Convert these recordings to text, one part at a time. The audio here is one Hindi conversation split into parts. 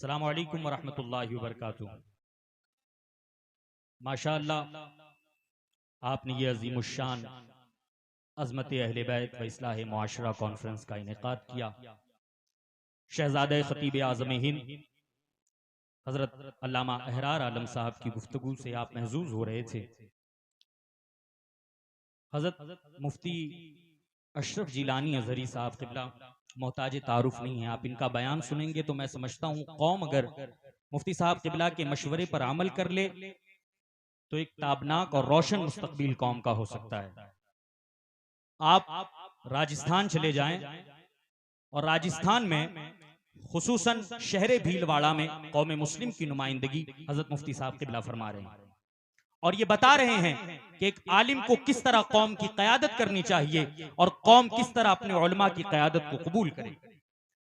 अस्सलामु अलैकुम वरहमतुल्लाहि वबरकातुह। माशाअल्लाह, आपने ये अज़ीमुश्शान अज़मत अहले बैत व इस्लाह मुआशरा कॉन्फ्रेंस का इनेकाद किया। शहज़ादे ख़तीब आज़म हिंद हज़रत अल्लामा अहरार आलम साहब की गुफ्तगू से आप महजूज हो रहे थे। हज़रत मुफ्ती अशरफ जिलानी अज़हरी साहब क़िबला मोहताज तारुफ नहीं है। आप इनका बयान सुनेंगे तो मैं समझता हूँ कौम अगर मुफ्ती साहब क़िबला के मशवरे पर अमल कर ले तो एक ताबनाक और रोशन मुस्तकबिल कौम का हो सकता है। आप राजस्थान चले जाएं और राजस्थान में खुसूसन शहर भीलवाड़ा में कौम मुस्लिम की नुमाइंदगी हजरत मुफ्ती साहब क़िबला फरमा रहे हैं और ये बता रहे हैं कि एक आलिम को किस तरह कौम की क़यादत करनी चाहिए और कौम किस तरह अपने उलमा की क़यादत को कबूल करे।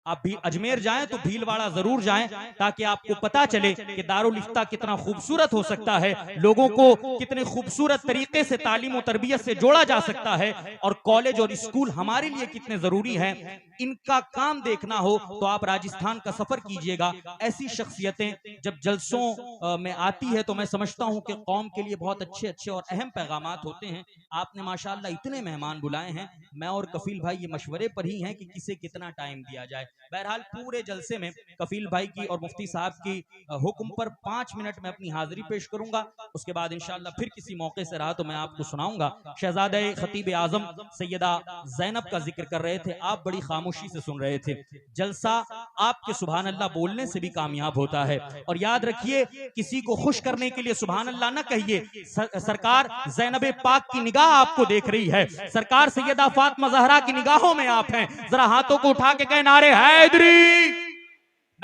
आप भी अजमेर जाएं तो भीलवाड़ा जरूर जाएं ताकि आपको पता चले कि दारुल इफ्ता कितना खूबसूरत हो सकता है, लोगों को कितने खूबसूरत तरीके से तालीम और तरबियत से जोड़ा जा सकता है और कॉलेज और स्कूल हमारे लिए कितने जरूरी हैं। इनका काम देखना हो तो आप राजस्थान का सफर कीजिएगा। ऐसी शख्सियतें जब जलसों में आती है तो मैं समझता हूं कि कौम के लिए बहुत अच्छे अच्छे और अहम पैगामात होते हैं। आपने माशाअल्लाह इतने मेहमान बुलाए हैं, मैं और कफील भाई ये मशवरे पर ही हैं कि किसे कितना टाइम दिया जाए। बहरहाल पूरे जलसे में कफील भाई की और मुफ्ती साहब की हुक्म पर 5 मिनट में अपनी हाजिरी पेश करूंगा। उसके बाद इंशाअल्लाह फिर किसी मौके से रहा तो मैं आपको सुनाऊंगा। शहजादे खतीब आजम सैयदा ज़ैनब का जिक्र कर रहे थे, आप बड़ी खामोशी से सुन रहे थे। जलसा आपके सुभान अल्लाह बोलने से भी कामयाब होता है और याद रखिए किसी को खुश करने के लिए सुभान अल्लाह न कहिए। सरकार ज़ैनब पाक की निगाह आपको देख रही है, सरकार सैयदा फातिमा ज़हरा की निगाहों में आप हैं। जरा हाथों को उठा के कहे नारे हैदरी,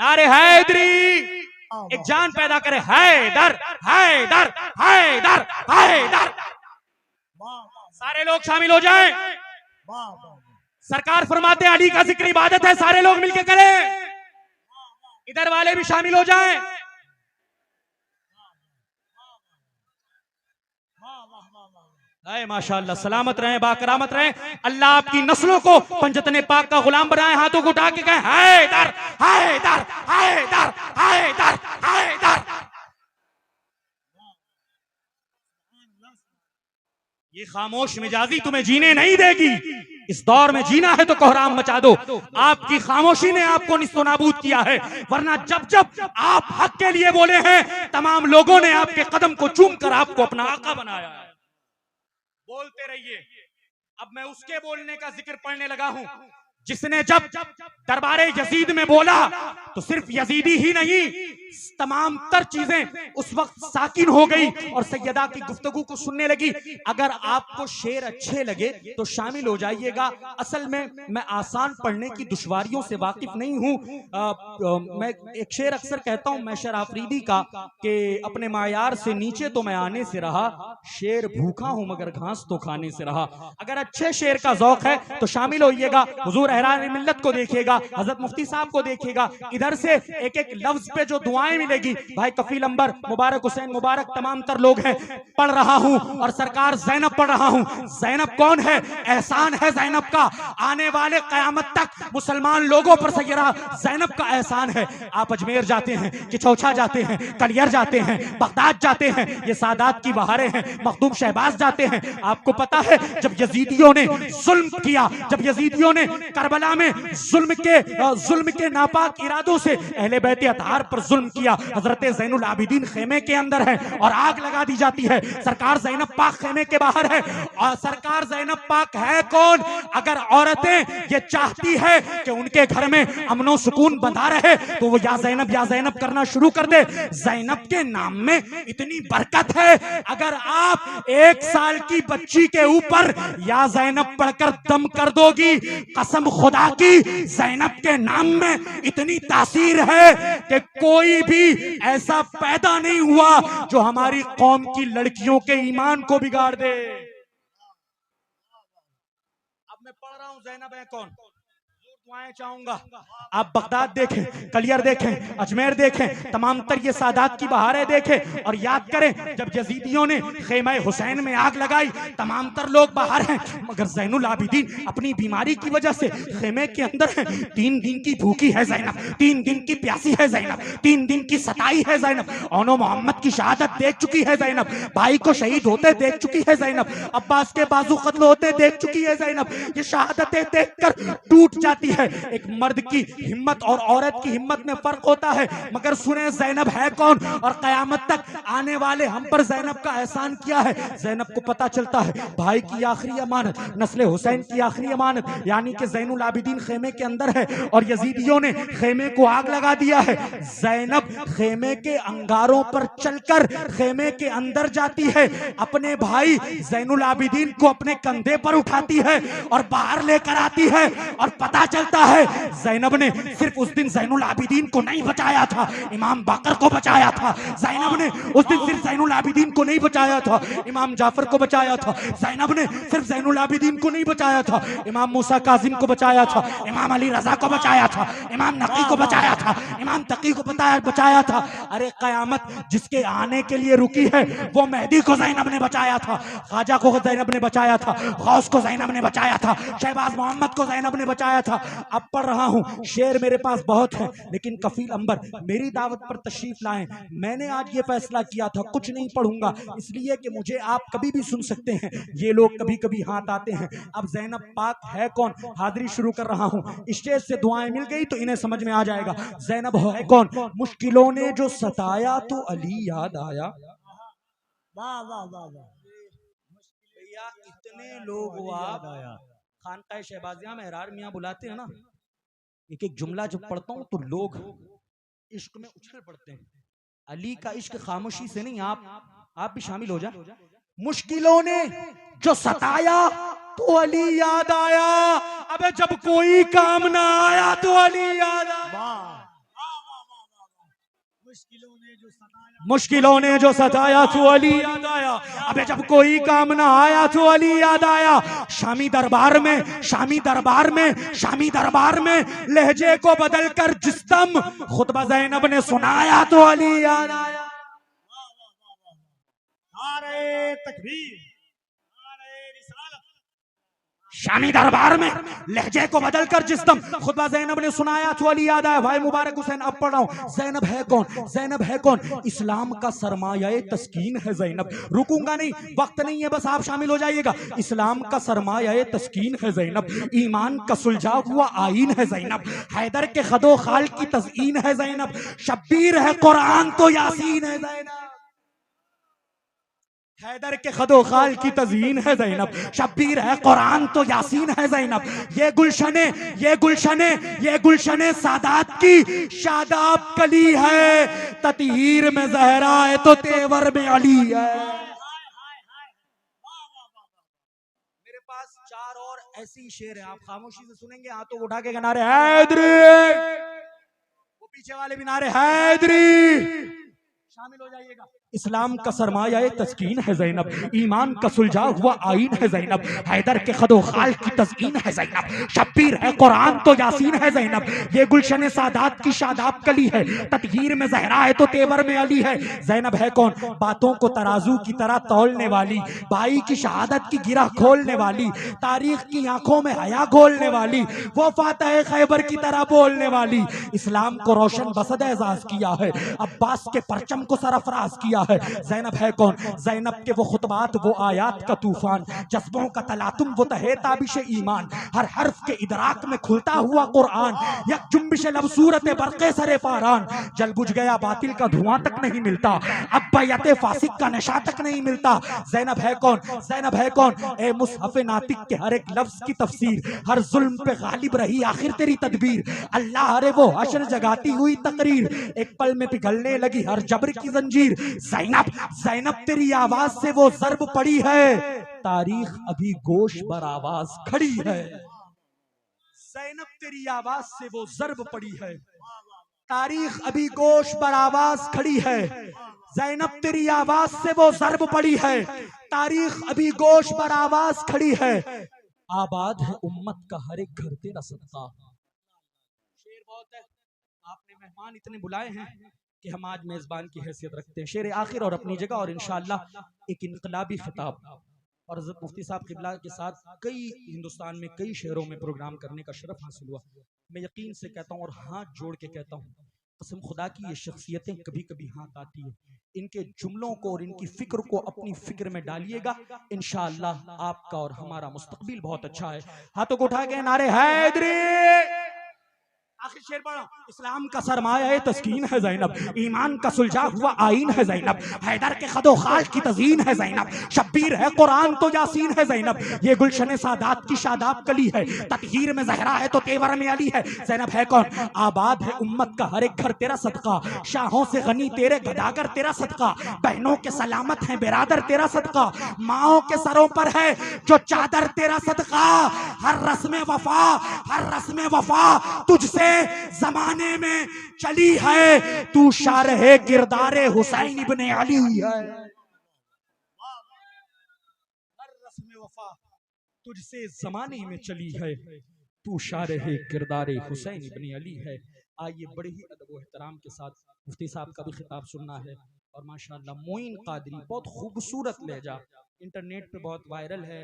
नारे हैदरी, एक जान पैदा करे हैदर हैदर हैदर हैदर। सारे लोग शामिल हो जाएं। सरकार फरमाते अली का जिक्र इबादत है, सारे लोग मिलके करें। इधर वाले भी शामिल हो जाएं। माशाअल्लाह, सलामत रहें, बाकरामत रहें। अल्लाह आपकी नस्लों को पंजतने पाक का गुलाम बनाए। हाथों को उठा के कहें हैदर हैदर हैदर हैदर हैदर। ये खामोश मिजाजी तुम्हें जीने नहीं देगी। इस दौर में जीना है तो कोहराम मचा दो। आपकी खामोशी ने आपको निस्तो नाबूद किया है, वरना जब जब आप हक के लिए बोले हैं तमाम लोगों ने आपके कदम को चूम कर आपको अपना आका बनाया है। बोलते रहिए। अब मैं उसके बोलने का जिक्र पढ़ने लगा हूं जिसने जब दरबारे यजीद में बोला तो सिर्फ यजीदी ही नहीं, तमाम तर चीजें उस वक्त साकिन हो गई और सैयदा की गुफ्तगू को सुनने लगी। अगर आपको शेर अच्छे लगे तो शामिल हो जाइएगा। असल में मैं आसान पढ़ने की दुश्वारियों से वाकिफ नहीं हूं। मैं एक शेर अक्सर कहता हूं मैशर आफरीदी का कि अपने मायार से नीचे तो मैं आने से रहा, शेर भूखा हूं मगर घास तो खाने से रहा। अगर अच्छे शेर का जौक है तो शामिल होइएगा। हुजूर अहरार मिल्लत को देखिएगा, हजरत मुफ्ती साहब को देखिएगा। इधर से एक एक लफ्ज पे जो दुआएं मिलेगी, भाई कफील अंबर मुबारक, हुसैन मुबारक, तमाम तर लोग हैं। पढ़ रहा हूं और सरकार ज़ैनब पढ़ रहा हूं। ज़ैनब कौन है? एहसान है ज़ैनब का, आने वाले कयामत तक मुसलमान लोगों पर सैयदा ज़ैनब का एहसान है। आप अजमेर जाते हैं, किचौछा जाते हैं, कलियर जाते हैं, बगदाद जाते हैं, ये सादात की बहारें हैं। मखदूम शहबाज जाते हैं। आपको पता है जब यजीदियों ने जुल्म किया, जब यजीदियों ने करबला में जुल्म के नापाक इरादों से अहले बैत अतहार पर जुल्म किया, हजरत ज़ैनुल आबिदीन खेमे के अंदर है और आग लगा दी जाती है। सरकार ज़ैनब पाक खेमे के बाहर है और सरकार ज़ैनब पाक है कौन? अगर औरतें ये चाहती है कि उनके घर में अमनो सुकून बंधा रहे तो वो या ज़ैनब करना शुरू कर दे। ज़ैनब के नाम में इतनी बरकत है, अगर आप 1 साल की बच्ची के ऊपर या ज़ैनब पढ़कर दम कर दोगी, कसम खुदा की ज़ैनब के नाम में इतनी तासीर है कि कोई भी ऐसा पैदा नहीं हुआ जो हमारी कौम की लड़कियों के ईमान को बिगाड़ दे। अब मैं पढ़ रहा हूं ज़ैनब है कौन, दुआएं चाहूंगा। आप बगदाद देखें, कलियर देखें, अजमेर देखें, तमाम तर ये सादात की बहारें देखें और याद करें जब यजीदियों ने खेमा हुसैन में आग लगाई, तमाम तर लोग बाहर हैं मगर ज़ैनुल आबिदीन अपनी बीमारी की वजह से खेमे के अंदर है। 3 दिन की भूखी है ज़ैनब, 3 दिन की प्यासी है ज़ैनब, 3 दिन की सताई है ज़ैनब। औनो मोहम्मद की शहादत देख चुकी है ज़ैनब, भाई को शहीद होते देख चुकी है ज़ैनब, अब्बास के बाजू कत्ल होते देख चुकी है ज़ैनब। ये शहादतें देखकर टूट जाती है। एक मर्द की हिम्मत और औरत की हिम्मत में फर्क होता है। मगर सुने ज़ैनब है कौन और कयामत तक आने वाले हम पर ज़ैनब का एहसान किया है। ज़ैनब को पता चलता है भाई की आखिरी अमानत, नस्ल हुसैन की आखिरी अमानत यानी कि ज़ैनुल आबिदीन खेमे के अंदर है और यजीदियों ने खेमे को आग लगा दिया है। ज़ैनब खेमे के अंगारों पर चलकर खेमे के अंदर जाती है, अपने भाई ज़ैनुल आबिदीन को अपने कंधे पर उठाती है और बाहर लेकर आती है। और पता चलता है ज़ैनब ने सिर्फ उस दिन ज़ैनुल आबिदीन को नहीं बचाया था, इमाम बाकर को बचाया था। ज़ैनब ने उस दिन सिर्फ ज़ैनुल आबिदीन को नहीं बचाया था, इमाम जाफर को बचाया था। ज़ैनब ने सिर्फ ज़ैनुल आबिदीन को नहीं बचाया था, इमाम मूसा काजिम को बचाया था, इमाम अली रजा को बचाया था, इमाम नकी को बचाया था, इमाम तकी को बचाया था। अरे कयामत जिसके आने के लिए रुकी है वो मेहदी को ज़ैनब ने बचाया था, ख्वाजा को ज़ैनब ने बचाया था, गौस को ज़ैनब ने बचाया था, शहबाज मोहम्मद को ज़ैनब ने बचाया था। अब पढ़ रहा हूँ, शेर मेरे पास बहुत है लेकिन कफील अंबर मेरी दावत पर तशरीफ लाएं। मैंने आज ये फैसला किया था कुछ नहीं पढ़ूंगा इसलिए कि मुझे आप कभी भी सुन सकते हैं, ये लोग कभी कभी हाथ आते हैं। अब ज़ैनब पाक है कौन, हाजिरी शुरू कर रहा हूँ। स्टेज से दुआएं मिल गई तो इन्हें समझ में आ जाएगा। ज़ैनब है कौन, मुश्किलों ने जो सताया तो अली याद आया। वाह वाह वाह वाह भैया, इतने लोग याद आया। खानकाह शहबाजिया में अहरार मियाँ बुलाते हैं ना, एक एक जुमला जब पढ़ता हूँ तो लोग इश्क में उछल पड़ते हैं। अली का इश्क खामोशी से नहीं, आप भी शामिल हो जाए। मुश्किलों ने जो सताया तो अली याद आया, अबे जब कोई काम ना आया तो अली याद आया। मुश्किलों ने जो सताया तो अली याद आया, अबे जब कोई काम ना आया तो अली याद आया। शामी दरबार में, शामी दरबार में, शामी दरबार में लहजे को बदल कर जिस्म खुतबा ज़ैनब ने सुनाया तो अली याद आया। नारे तकबीर, नारे रिसालत। शामी दरबार में लहजे को बदलकर जिस्म खुतबा ज़ैनब ने सुनाया तो अली याद आया। भाई मुबारक हुसैन अब पढ़ रहा हूं। ज़ैनब है कौन, ज़ैनब है कौन, इस्लाम का सरमाया तस्कीन है ज़ैनब। रुकूंगा नहीं, वक्त नहीं है, बस आप शामिल हो जाइएगा। इस्लाम का सरमाया तस्कीन है ज़ैनब, ईमान का सुलझा हुआ आईन है ज़ैनब, हैदर के खदो खाल की तज़ईन है ज़ैनब, शब्बीर है कुरान तो यासीन है ज़ैनब। हैदर के खदो खाल की तज़ीन है ज़ैनब, शब्बीर है कुरान तो यासीन है ज़ैनब। ये गुलशने, ये गुलशने, ये गुलशने सादात की शादाब कली है, ततहीर में ज़हरा है तो तेवर में अली है। मेरे पास 4 और ऐसी शेर है, आप खामोशी से सुनेंगे, हाथों उठा के नारे हैदरी, वो पीछे वाले भी नारे हैदरी, शामिल हो जाइएगा। इस्लाम का सरमाया तस्कीन है ज़ैनब, ईमान का सुलझा हुआ आईन है ज़ैनब, हैदर के खदो खाल की तज़ईन है ज़ैनब, शब्बीर है कुरान तो यासीन है ज़ैनब। ये गुलशन सादात की शादाब कली है, ततहीर में ज़हरा है तो तेवर में अली है। ज़ैनब है कौन, बातों को तराजू की तरह तौलने वाली, भाई की शहादत की गिरह खोलने वाली, तारीख की आंखों में हया घोलने वाली, वो फातह खैबर की तरह बोलने वाली। इस्लाम को रोशन बसद एजाज किया है, अब्बास के परचम को सरफराज किया है। ज़ैनब है कौन, ज़ैनब के वो खुतबात, वो आयात का तूफान, जज्बों का तलातुम, वो तहे ताबिश ईमान, हर हर्फ के इदराक में खुलता हुआ कुरान, यक जुम्बिश लब सूरत बरक़े सरे फारान, जल बुझ गया बातिल का धुआं तक नहीं मिलता, अब बैत फासिक का नशा तक नहीं मिलता। ज़ैनब है कौन, ज़ैनब है कौन, ए मुसहफ़ नातिक के हर एक लफ्ज की तफसीर, हर जुल्म पे गालिब रही आखिर तेरी तदबीर, अल्लाह रे वो हश्र जगाती हुई तकरीर, एक पल में पिघलने लगी हर जबर की जंजीर। ज़ैनब, ज़ैनब तेरी आवाज से वो ज़र्ब पड़ी है, तारीख अभी गोश पर आवाज खड़ी है। ज़ैनब तेरी आवाज से वो ज़र्ब पड़ी है, तारीख अभी गोश पर आवाज खड़ी है। ज़ैनब तेरी आवाज से वो ज़र्ब पड़ी है, तारीख अभी गोश पर आवाज खड़ी है। आबाद है उम्मत का हर एक घर तेरा सदका, बहुत है, आपने मेहमान इतने बुलाए हैं कि हम आज मेजबान की हैसियत रखते हैं। शेर आखिर और अपनी जगह, और इंशाअल्लाह एक इनकलाबी खिताब। और हज़रत मुफ्ती साहब क़िबला के साथ कई हिंदुस्तान में कई शहरों में प्रोग्राम करने का शरफ हासिल हुआ। मैं यकीन से कहता हूँ और हाथ जोड़ के कहता हूँ, कसम खुदा की ये शख्सियतें कभी कभी हाथ आती है, इनके जुमलों को और इनकी फिक्र को अपनी फिक्र में डालिएगा, इंशाअल्लाह आपका और हमारा मुस्तकबिल बहुत अच्छा है। हाथों को उठा के नारे हैदरी। आखिर शेर पढ़ो। इस्लाम का सरमाया तस्कीन है ज़ैनब, ईमान का सुलझा हुआ आईन है ज़ैनब, हैदर के खदो खाल की तज़ीन है ज़ैनब, शब्बीर है कुरान तो यासीन है ज़ैनब, ये गुलशन सादात की शादाब कली है, ततहीर में ज़हरा है तो तेवर में अली है। ज़ैनब है कौन? आबाद है उम्मत का हर एक घर तेरा सदका, शाहों से गनी तेरे गदागर तेरा सदका, बहनों के सलामत है बिरादर तेरा सदका, माओं के सरों पर है जो चादर तेरा सदका, हर रस्म वफा हर रस्म वफा तुझसे जमाने में चली है, तू शारह किरदारे हुसैन इब्ने अली है। हर रस्म वफा तुझसे जमाने में चली है, तू शारह किरदारे हुसैन इब्ने अली है। आइए बड़े ही अदब व एहतराम के साथ मुफ्ती साहब का भी खिताब सुनना है। और माशाअल्लाह मोइन कादरी, बहुत खूबसूरत लहजा, इंटरनेट पे बहुत वायरल है।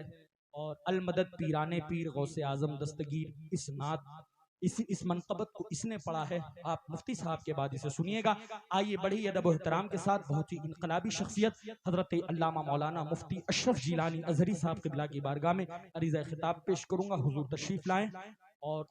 और अलमदद पीराने पीर गौसे आजम दस्तगीर, इस नात इस मनकबत को इसने पढ़ा है। आप मुफ्ती साहब के बाद इसे सुनिएगा। आइए बड़ी अदब व एहतराम के साथ बहुत ही इनकलाबी शख्सियत हजरत अल्लामा मौलाना मुफ्ती अशरफ जिलानी अजहरी साहब क़िबला की बारगाह में अरीज़ा खिताब पेश करूंगा। हुजूर तशरीफ लाएं और